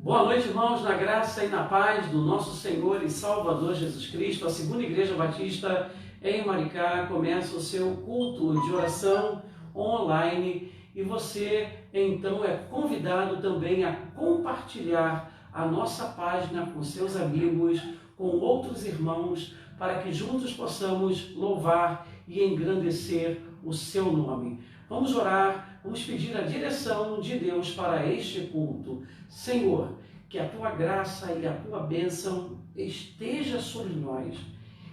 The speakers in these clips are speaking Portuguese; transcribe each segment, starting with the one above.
Boa noite, irmãos, na graça e na paz do nosso Senhor e Salvador Jesus Cristo. A Segunda Igreja Batista em Maricá começa o seu culto de oração online e você, então, é convidado também a compartilhar a nossa página com seus amigos, com outros irmãos, para que juntos possamos louvar e engrandecer o seu nome. Vamos orar, vamos pedir a direção de Deus para este culto. Senhor, que a tua graça e a tua bênção esteja sobre nós.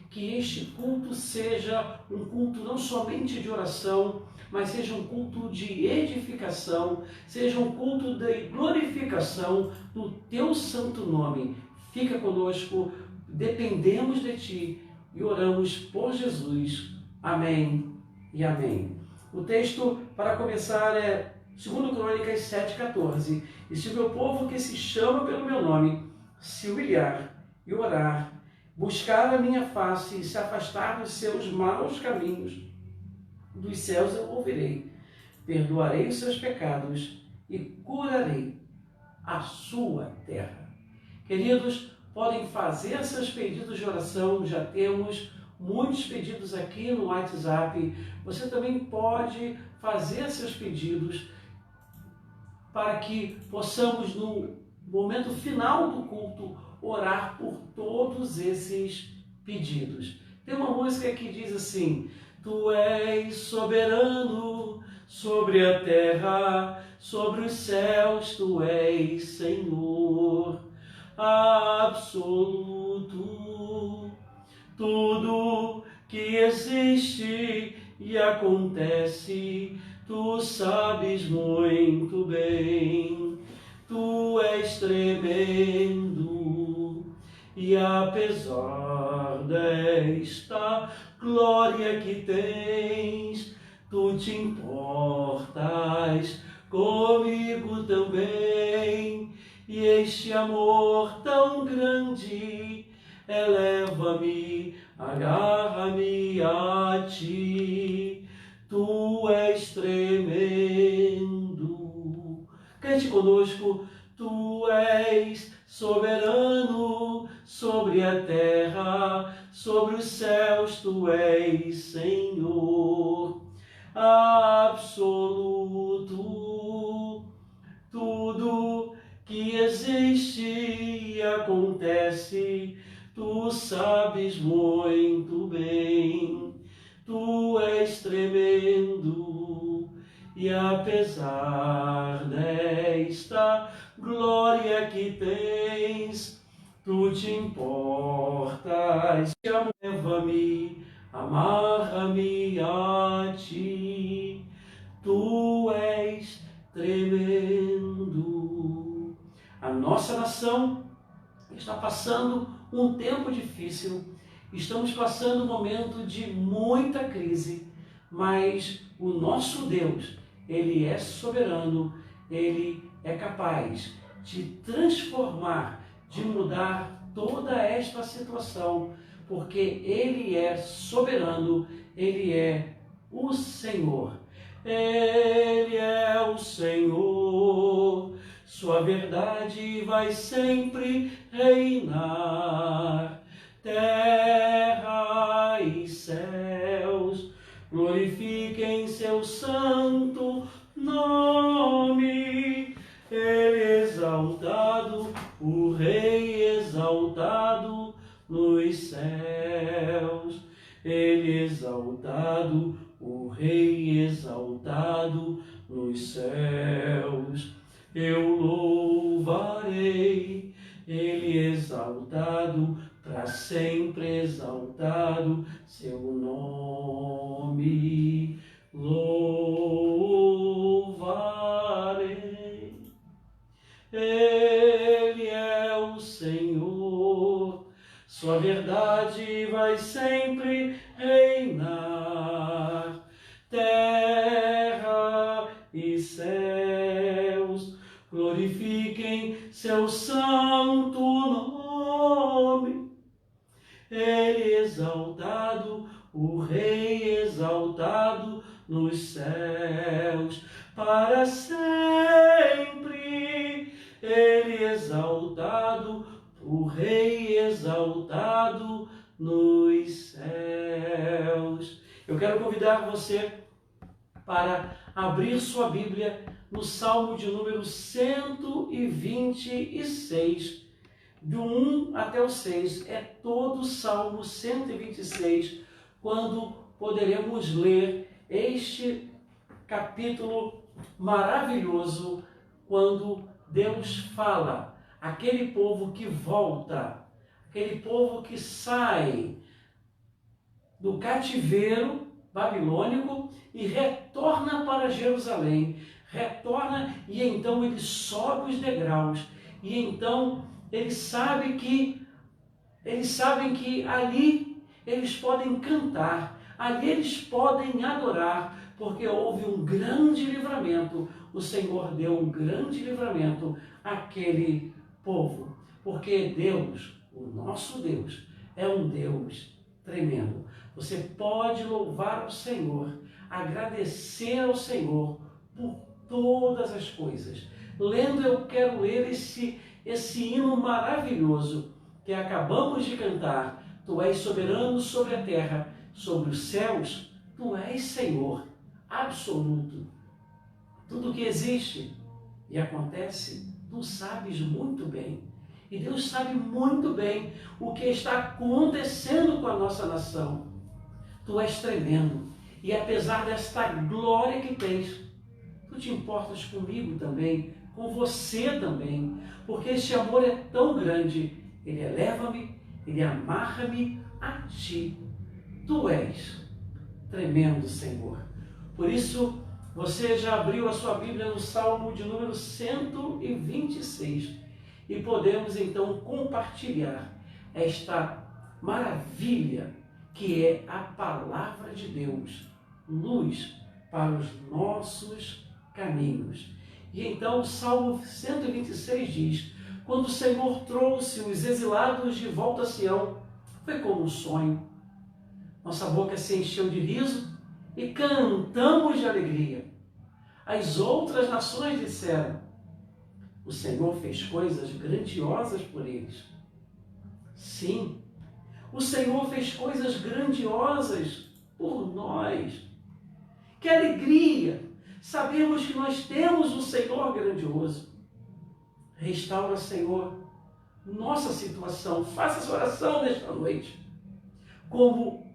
Que este culto seja um culto não somente de oração, mas seja um culto de edificação, seja um culto de glorificação do teu santo nome. Fica conosco, dependemos de ti e oramos por Jesus. Amém e amém. O texto para começar é 2 Crônicas 7,14. E se o meu povo que se chama pelo meu nome se humilhar e orar, buscar a minha face e se afastar dos seus maus caminhos, dos céus eu ouvirei, perdoarei os seus pecados e curarei a sua terra. Queridos, podem fazer seus pedidos de oração, já temos muitos pedidos aqui no WhatsApp. Você também pode fazer seus pedidos para que possamos, no momento final do culto, orar por todos esses pedidos. Tem uma música que diz assim: Tu és soberano sobre a terra, sobre os céus, Tu és Senhor absoluto. Tudo que existe e acontece, Tu sabes muito bem. Tu és tremendo e apesar desta glória que tens, Tu te importas comigo também. E este amor tão grande eleva-me, agarra-me a ti. Tu és tremendo. Cante conosco. Tu és soberano sobre a terra, sobre os céus, Tu és Senhor absoluto. Tudo que existe e acontece, Tu sabes muito bem. Tu és tremendo e apesar desta glória que tens, Tu te importas. Leva-me, amarra-me a Ti. Tu és tremendo. A nossa nação está passando um tempo difícil, estamos passando um momento de muita crise, mas o nosso Deus, Ele é soberano, Ele é capaz de transformar, de mudar toda esta situação, porque Ele é soberano, Ele é o Senhor. Ele é o Senhor, Sua verdade vai sempre reinar. Terra e céus glorifiquem Seu santo nome. Ele exaltado, o Rei exaltado nos céus. Ele exaltado, o Rei exaltado nos céus. Eu louvarei, Ele exaltado, para sempre exaltado Seu nome. Louvarei. Ele é o Senhor, Sua verdade vai sempre reinar. Terra e céus glorifiquem Seu santo nome. Ele exaltado, o Rei exaltado nos céus, para sempre Ele exaltado. o Rei exaltado nos céus. Eu quero convidar você para abrir sua Bíblia no Salmo de número 126, do 1 até o 6. É todo o Salmo 126, quando poderemos ler este capítulo maravilhoso, quando Deus fala, aquele povo que volta, aquele povo que sai do cativeiro babilônico e retorna para Jerusalém, retorna e então ele sobe os degraus, e então eles sabem que ali eles podem cantar, ali eles podem adorar, porque houve um grande livramento. O Senhor deu um grande livramento àquele povo, porque Deus, o nosso Deus, é um Deus tremendo. Você pode louvar o Senhor, agradecer ao Senhor por todas as coisas. Eu quero ler esse hino maravilhoso que acabamos de cantar. Tu és soberano sobre a terra, sobre os céus, tu és Senhor absoluto. Tudo que existe e acontece, tu sabes muito bem. E Deus sabe muito bem o que está acontecendo com a nossa nação. Tu és tremendo. E apesar desta glória que tens, tu te importas comigo também, com você também, porque este amor é tão grande. Ele eleva-me, ele amarra-me a ti. Tu és tremendo, Senhor. Por isso, você já abriu a sua Bíblia no Salmo de número 126 e podemos então compartilhar esta maravilha que é a palavra de Deus, luz para os nossos caminhos. E então o Salmo 126 diz: quando o Senhor trouxe os exilados de volta a Sião, foi como um sonho. Nossa boca se encheu de riso e cantamos de alegria. As outras nações disseram: o Senhor fez coisas grandiosas por eles. Sim, o Senhor fez coisas grandiosas por nós. Que alegria sabermos que nós temos um Senhor grandioso. Restaura, Senhor, nossa situação. Faça essa oração nesta noite. Como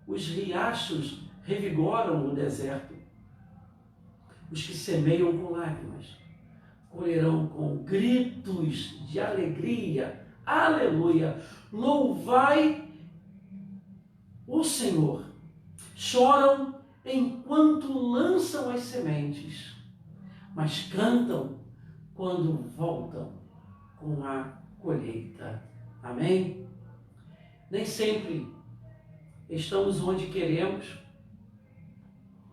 os riachos revigoram o deserto, os que semeiam com lágrimas colherão com gritos de alegria. Aleluia! Louvai o Senhor. Choram enquanto lançam as sementes, mas cantam quando voltam com a colheita. Amém? Nem sempre estamos onde queremos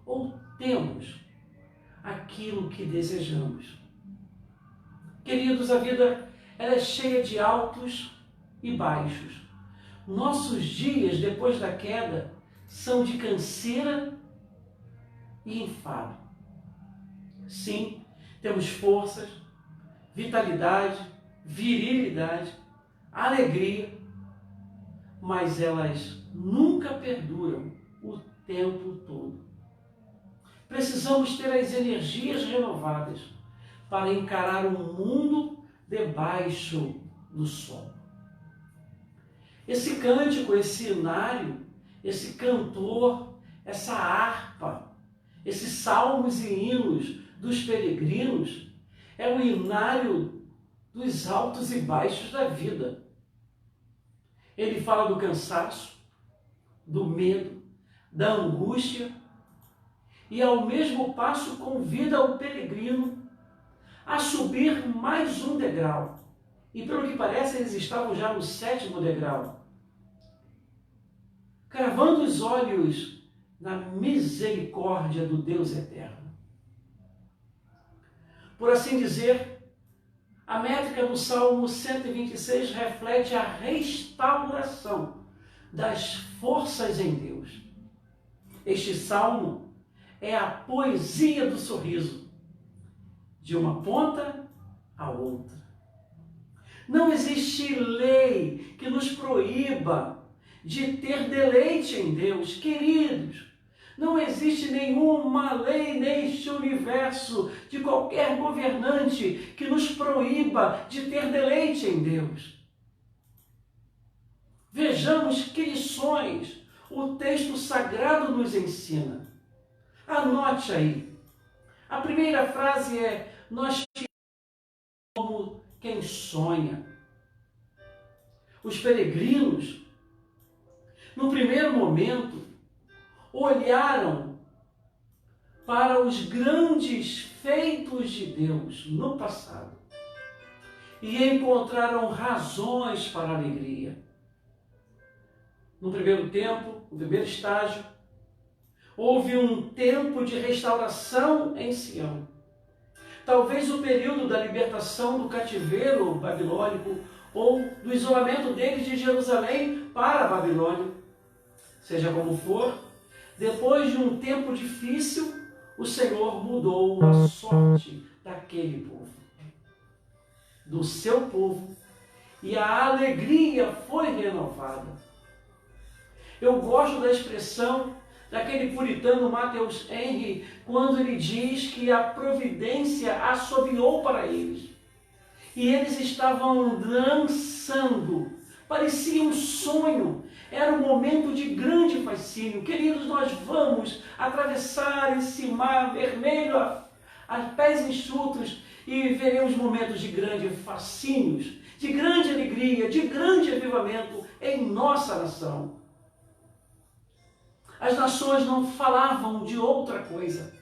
ou temos aquilo que desejamos. Queridos, a vida ela é cheia de altos e baixos. Nossos dias depois da queda são de canseira e enfado. Sim, temos forças, vitalidade, virilidade, alegria, mas elas nunca perduram o tempo todo. Precisamos ter as energias renovadas para encarar um mundo debaixo do sol. Esse cântico, esse hinário, esse cantor, essa harpa, esses salmos e hinos dos peregrinos é o hinário dos altos e baixos da vida. Ele fala do cansaço, do medo, da angústia e ao mesmo passo convida o peregrino a subir mais um degrau. E pelo que parece eles estavam já no 7º degrau. Cravando os olhos na misericórdia do Deus eterno. Por assim dizer, a métrica do Salmo 126 reflete a restauração das forças em Deus. Este salmo é a poesia do sorriso, de uma ponta à outra. Não existe lei que nos proíba de ter deleite em Deus, queridos. Não existe nenhuma lei neste universo de qualquer governante que nos proíba de ter deleite em Deus. Vejamos que lições o texto sagrado nos ensina. Anote aí. A primeira frase é: nós como quem sonha. Os peregrinos, no primeiro momento, olharam para os grandes feitos de Deus no passado e encontraram razões para a alegria. No primeiro tempo, no primeiro estágio, houve um tempo de restauração em Sião. Talvez o período da libertação do cativeiro babilônico ou do isolamento deles de Jerusalém para a Babilônia. Seja como for, depois de um tempo difícil, o Senhor mudou a sorte daquele povo, do seu povo, e a alegria foi renovada. Eu gosto da expressão daquele puritano Matheus Henry, quando ele diz que a providência assobiou para eles. E eles estavam dançando. Parecia um sonho. Era um momento de grande fascínio. Queridos, nós vamos atravessar esse mar vermelho a pés enxutos e veremos momentos de grande fascínios, de grande alegria, de grande avivamento em nossa nação. As nações não falavam de outra coisa,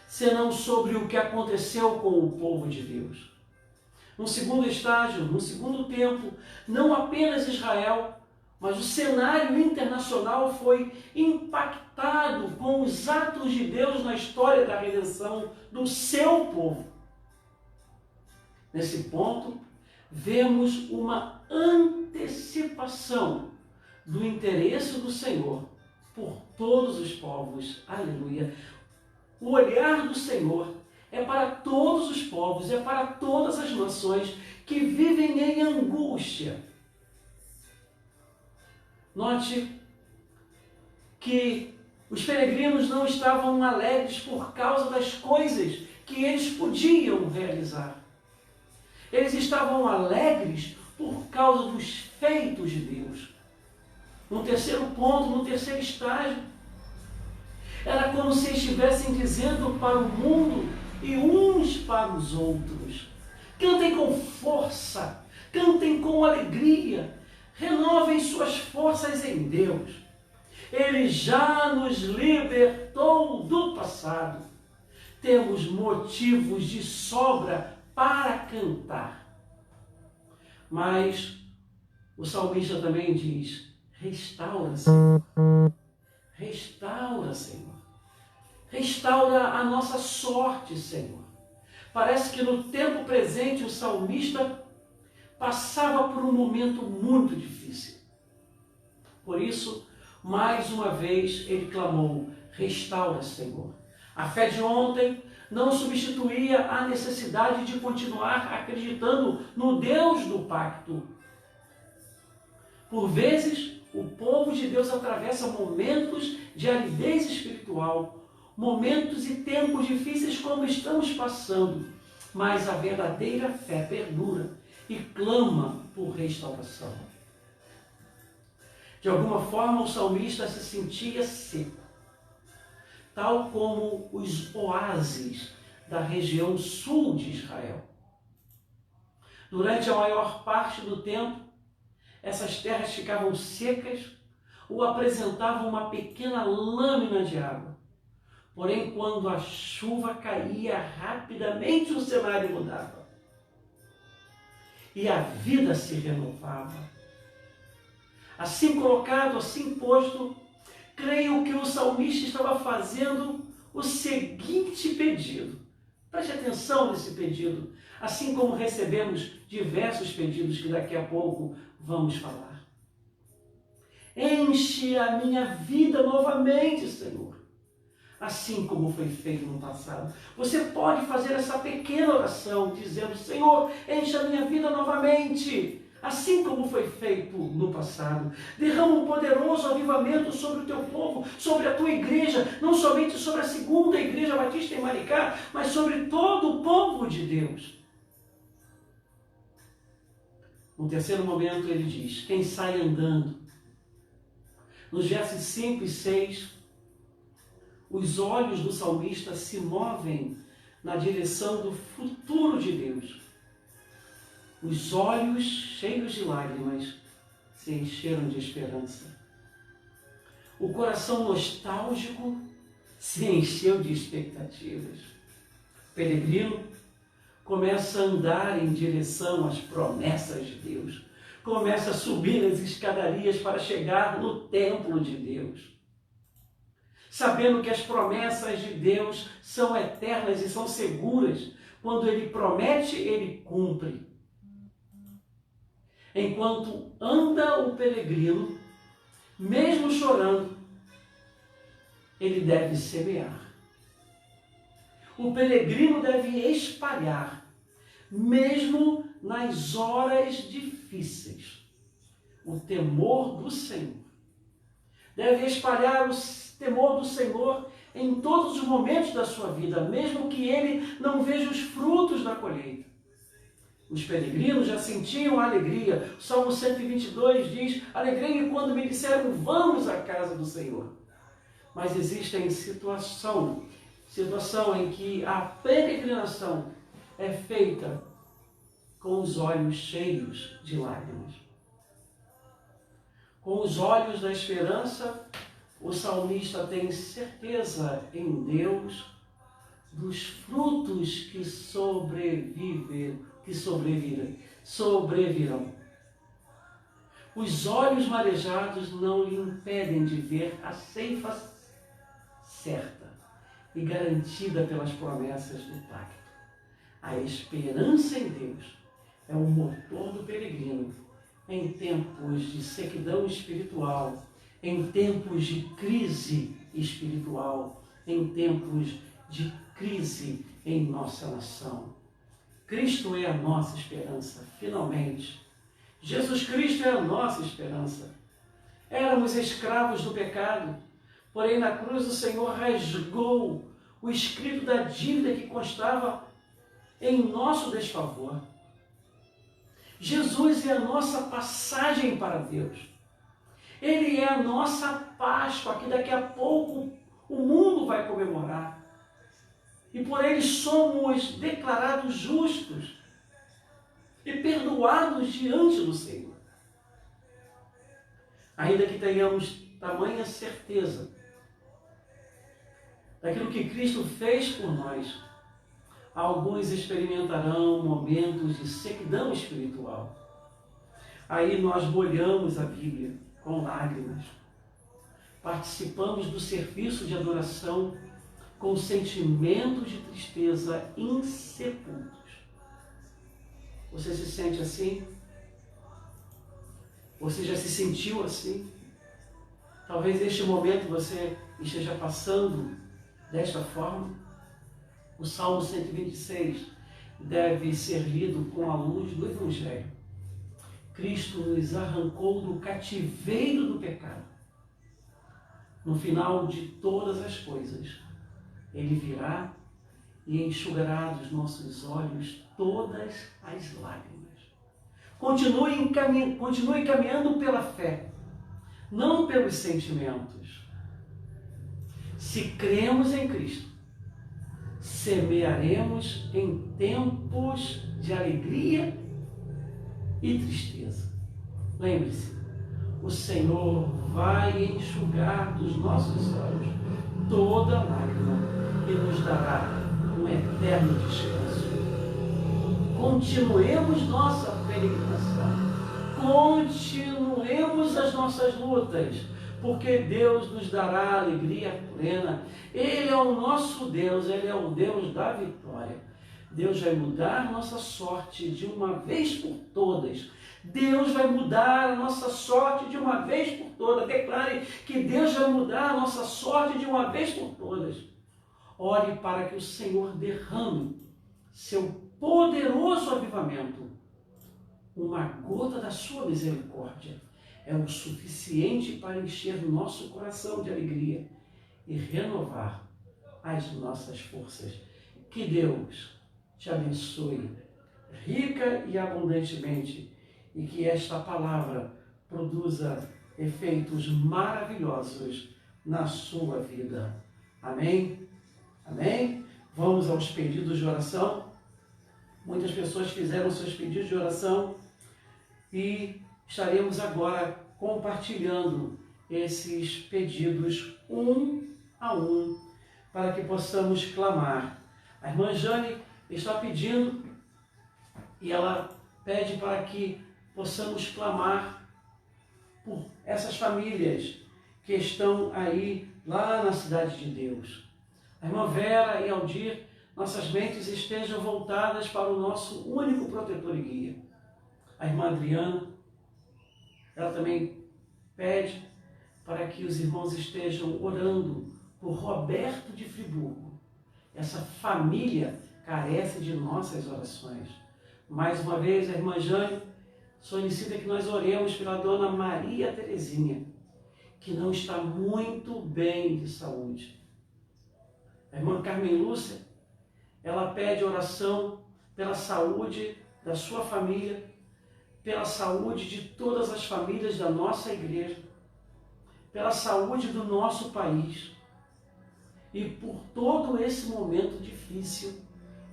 senão sobre o que aconteceu com o povo de Deus. No segundo estágio, no segundo tempo, não apenas Israel, mas o cenário internacional foi impactado com os atos de Deus na história da redenção do seu povo. Nesse ponto, vemos uma antecipação do interesse do Senhor por todos os povos. Aleluia! O olhar do Senhor é para todos os povos, é para todas as nações que vivem em angústia. Note que os peregrinos não estavam alegres por causa das coisas que eles podiam realizar. Eles estavam alegres por causa dos feitos de Deus. No terceiro ponto, no terceiro estágio, era como se estivessem dizendo para o mundo e uns para os outros: cantem com força, cantem com alegria, renovem suas forças em Deus. Ele já nos libertou do passado. Temos motivos de sobra para cantar. Mas o salmista também diz: restaura, Senhor. Restaura, Senhor. Restaura a nossa sorte, Senhor. Parece que no tempo presente o salmista passava por um momento muito difícil. Por isso, mais uma vez, ele clamou: restaura, Senhor. A fé de ontem não substituía a necessidade de continuar acreditando no Deus do pacto. Por vezes, o povo de Deus atravessa momentos de aridez espiritual, momentos e tempos difíceis como estamos passando, mas a verdadeira fé perdura e clama por restauração. De alguma forma, o salmista se sentia seco, tal como os oásis da região sul de Israel. Durante a maior parte do tempo, essas terras ficavam secas ou apresentavam uma pequena lâmina de água. Porém, quando a chuva caía, rapidamente o cenário mudava. E a vida se renovava. Assim colocado, assim posto, creio que o salmista estava fazendo o seguinte pedido. Preste atenção nesse pedido, assim como recebemos diversos pedidos que daqui a pouco vamos falar. Enche a minha vida novamente, Senhor. assim como foi feito no passado. Você pode fazer essa pequena oração dizendo: Senhor, enche a minha vida novamente, assim como foi feito no passado. Derrama um poderoso avivamento sobre o teu povo, sobre a tua igreja, não somente sobre a segunda igreja batista em Maricá, mas sobre todo o povo de Deus. No terceiro momento ele diz: quem sai andando. Nos versos 5 e 6, os olhos do salmista se movem na direção do futuro de Deus. Os olhos cheios de lágrimas se encheram de esperança. O coração nostálgico se encheu de expectativas. O peregrino começa a andar em direção às promessas de Deus. Começa a subir as escadarias para chegar no templo de Deus, sabendo que as promessas de Deus são eternas e são seguras. Quando Ele promete, Ele cumpre. Enquanto anda o peregrino, mesmo chorando, ele deve semear. O peregrino deve espalhar, mesmo nas horas difíceis, o temor do Senhor. Deve espalhar o temor do Senhor em todos os momentos da sua vida, mesmo que ele não veja os frutos da colheita. Os peregrinos já sentiam a alegria. O Salmo 122 diz: alegrei-me quando me disseram, vamos à casa do Senhor. Mas existem situação em que a peregrinação é feita com os olhos cheios de lágrimas. Com os olhos da esperança, o salmista tem certeza em Deus dos frutos que sobrevirão. Os olhos marejados não lhe impedem de ver a ceifa certa e garantida pelas promessas do pacto. A esperança em Deus é o motor do peregrino em tempos de sequidão espiritual, em tempos de crise espiritual, em tempos de crise em nossa nação. Cristo é a nossa esperança, finalmente. Jesus Cristo é a nossa esperança. Éramos escravos do pecado, porém na cruz o Senhor rasgou o escrito da dívida que constava em nosso desfavor. Jesus é a nossa passagem para Deus. Ele é a nossa Páscoa, que daqui a pouco o mundo vai comemorar. E por ele somos declarados justos e perdoados diante do Senhor. Ainda que tenhamos tamanha certeza daquilo que Cristo fez por nós, alguns experimentarão momentos de sequidão espiritual. Aí nós molhamos a Bíblia com lágrimas. Participamos do serviço de adoração com sentimentos de tristeza insepultos. Você se sente assim? Você já se sentiu assim? Talvez neste momento você esteja passando desta forma. O Salmo 126 deve ser lido com a luz do Evangelho. Cristo nos arrancou do cativeiro do pecado. No final de todas as coisas, Ele virá e enxugará dos nossos olhos todas as lágrimas. Continue caminhando pela fé, não pelos sentimentos. Se cremos em Cristo, semearemos em tempos de alegria e tristeza. Lembre-se, o Senhor vai enxugar dos nossos olhos toda lágrima e nos dará um eterno descanso. Continuemos nossa peregrinação, continuemos as nossas lutas, porque Deus nos dará alegria plena. Ele é o nosso Deus, Ele é o Deus da vitória. Deus vai mudar nossa sorte de uma vez por todas, Deus vai mudar a nossa sorte de uma vez por todas. Declare que Deus vai mudar a nossa sorte de uma vez por todas. Ore para que o Senhor derrame seu poderoso avivamento. Uma gota da sua misericórdia é o suficiente para encher nosso coração de alegria e renovar as nossas forças. Que Deus te abençoe rica e abundantemente e que esta palavra produza efeitos maravilhosos na sua vida. Amém? Amém? Vamos aos pedidos de oração. Muitas pessoas fizeram seus pedidos de oração e estaremos agora compartilhando esses pedidos um a um para que possamos clamar. A irmã Jane está pedindo e ela pede para que possamos clamar por essas famílias que estão aí lá na cidade de Deus. A irmã Vera e Aldir, nossas mentes estejam voltadas para o nosso único protetor e guia. A irmã Adriana, ela também pede para que os irmãos estejam orando por Roberto de Friburgo. Essa família carece de nossas orações. Mais uma vez, a irmã Jane solicita que nós oremos pela dona Maria Terezinha, que não está muito bem de saúde. A irmã Carmen Lúcia, ela pede oração pela saúde da sua família, pela saúde de todas as famílias da nossa igreja, pela saúde do nosso país e por todo esse momento difícil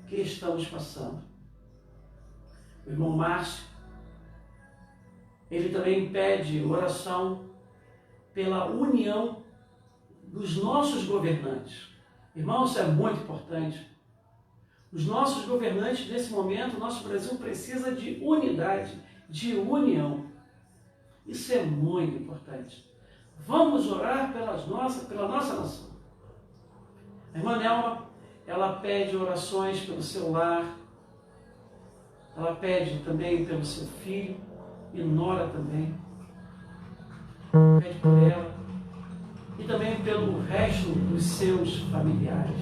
que estamos passando. O irmão Márcio, ele também pede oração pela união dos nossos governantes. Irmãos, isso é muito importante. Os nossos governantes, nesse momento, o nosso Brasil precisa de unidade, de união. Isso é muito importante. Vamos orar pela nossa nação. A irmã Nelma, ela pede orações pelo seu lar, ela pede também pelo seu filho, e Nora também. Pede por ela e também pelo resto dos seus familiares.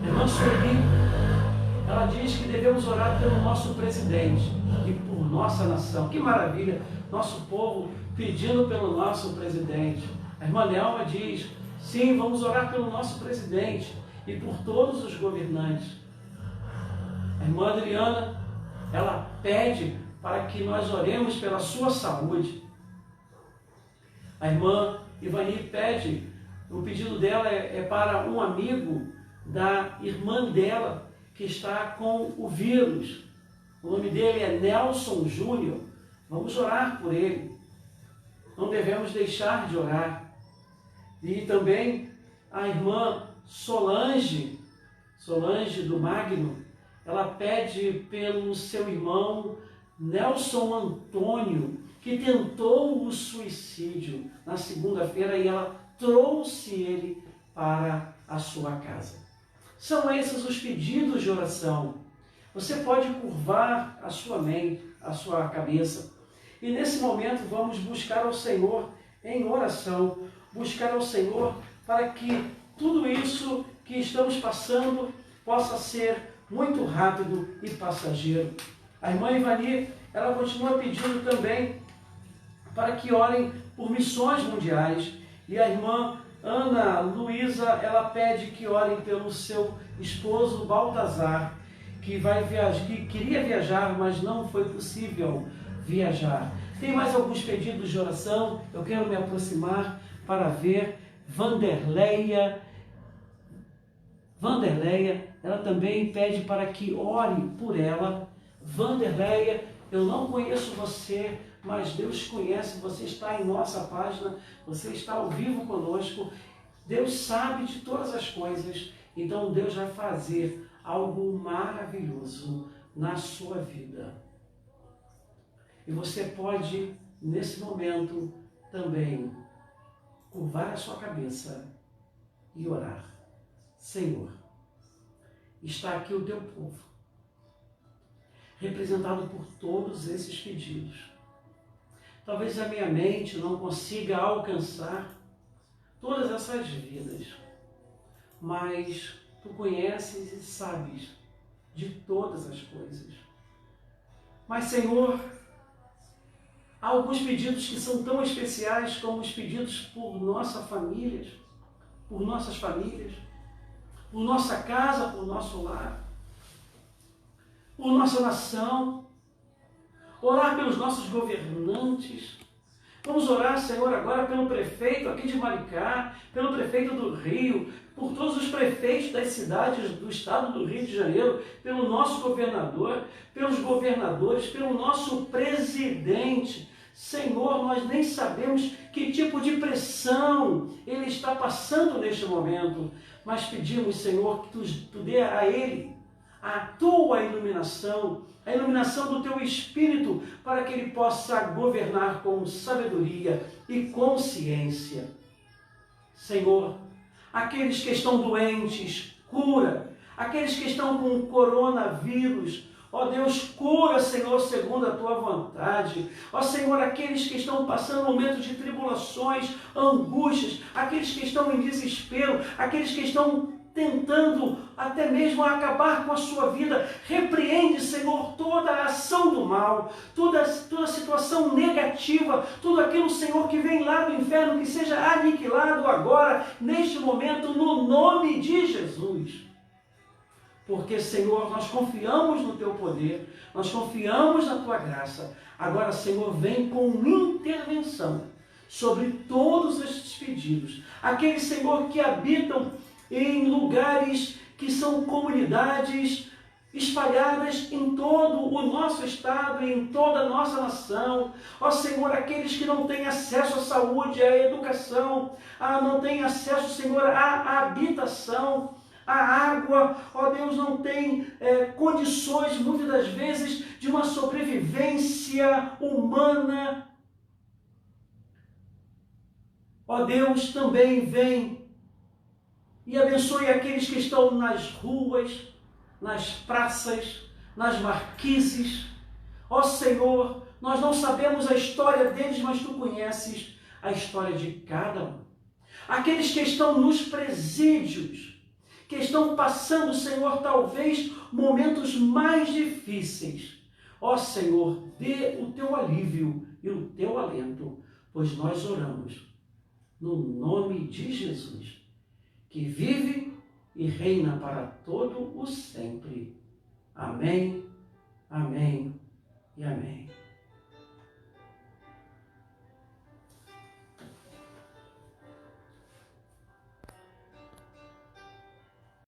A irmã Sueli, ela diz que devemos orar pelo nosso presidente e por nossa nação. Que maravilha! Nosso povo pedindo pelo nosso presidente. A irmã Nelma diz, sim, vamos orar pelo nosso presidente e por todos os governantes. A irmã Adriana, ela pede para que nós oremos pela sua saúde. A irmã Ivani pede, o pedido dela é para um amigo da irmã dela que está com o vírus. O nome dele é Nelson Júnior. Vamos orar por ele. Não devemos deixar de orar. E também a irmã Solange do Magno, ela pede pelo seu irmão Nelson Antônio, que tentou o suicídio na segunda-feira e ela trouxe ele para a sua casa. São esses os pedidos de oração. Você pode curvar a sua mente, a sua cabeça. E nesse momento vamos buscar ao Senhor em oração, buscar ao Senhor para que tudo isso que estamos passando possa ser muito rápido e passageiro. A irmã Ivani, ela continua pedindo também para que orem por missões mundiais. E a irmã Ana Luísa, ela pede que orem pelo seu esposo Baltazar, que queria viajar, mas não foi possível viajar. Tem mais alguns pedidos de oração? Eu quero me aproximar para ver. Vanderleia, ela também pede para que ore por ela. Vanderleia, eu não conheço você, mas Deus conhece, você está em nossa página, você está ao vivo conosco. Deus sabe de todas as coisas, então Deus vai fazer algo maravilhoso na sua vida. E você pode, nesse momento, também curvar a sua cabeça e orar. Senhor, está aqui o teu povo. representado por todos esses pedidos. Talvez a minha mente não consiga alcançar todas essas vidas, mas tu conheces e sabes de todas as coisas. Mas, Senhor, há alguns pedidos que são tão especiais como os pedidos por nossas famílias, por nossa casa, por nosso lar, por nossa nação, orar pelos nossos governantes. Vamos orar, Senhor, agora pelo prefeito aqui de Maricá, pelo prefeito do Rio, por todos os prefeitos das cidades do estado do Rio de Janeiro, pelo nosso governador, pelos governadores, pelo nosso presidente. Senhor, nós nem sabemos que tipo de pressão ele está passando neste momento, mas pedimos, Senhor, que tu dê a ele a tua iluminação, a iluminação do teu Espírito, para que ele possa governar com sabedoria e consciência. Senhor, aqueles que estão doentes, cura. Aqueles que estão com coronavírus, ó Deus, cura, Senhor, segundo a tua vontade. Ó Senhor, aqueles que estão passando momentos de tribulações, angústias, aqueles que estão em desespero, aqueles que estão tentando até mesmo acabar com a sua vida. Repreende, Senhor, toda a ação do mal, toda situação negativa, tudo aquilo, Senhor, que vem lá do inferno, que seja aniquilado agora, neste momento, no nome de Jesus. Porque, Senhor, nós confiamos no teu poder, nós confiamos na tua graça. Agora, Senhor, vem com intervenção sobre todos estes pedidos. Aqueles, Senhor, que habitam em lugares que são comunidades espalhadas em todo o nosso estado e em toda a nossa nação. Ó Senhor, aqueles que não têm acesso à saúde, à educação, não têm acesso, Senhor, à habitação, à água, ó Deus, não tem condições, muitas das vezes, de uma sobrevivência humana. Ó Deus, também vem e abençoe aqueles que estão nas ruas, nas praças, nas marquises. Ó Senhor, nós não sabemos a história deles, mas Tu conheces a história de cada um. Aqueles que estão nos presídios, que estão passando, Senhor, talvez momentos mais difíceis. Ó Senhor, dê o Teu alívio e o Teu alento, pois nós oramos no nome de Jesus, que vive e reina para todo o sempre. Amém, amém e amém.